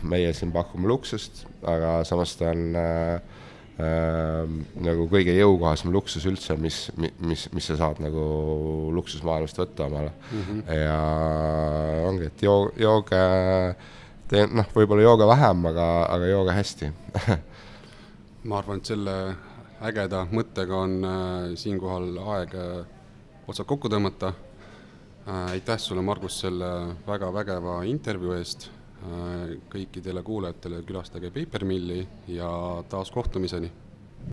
meie siin pakume luksust, aga samas ta on nagu kõige jõukohasem luksus üldse, mis sa saad nagu luksusmaailmast võtta omale. Ja ongi, et jooge, võib-olla jooge vähem, aga jooge hästi. Ma arvan, et selle ägeda mõttega on siinkohal aeg otsad kokku tõmmata. Aitäh sulle, Margus, selle väga vägeva intervjuu eest. Kõikidele kuulajatele külastage Paper Milli ja taas kohtumiseni.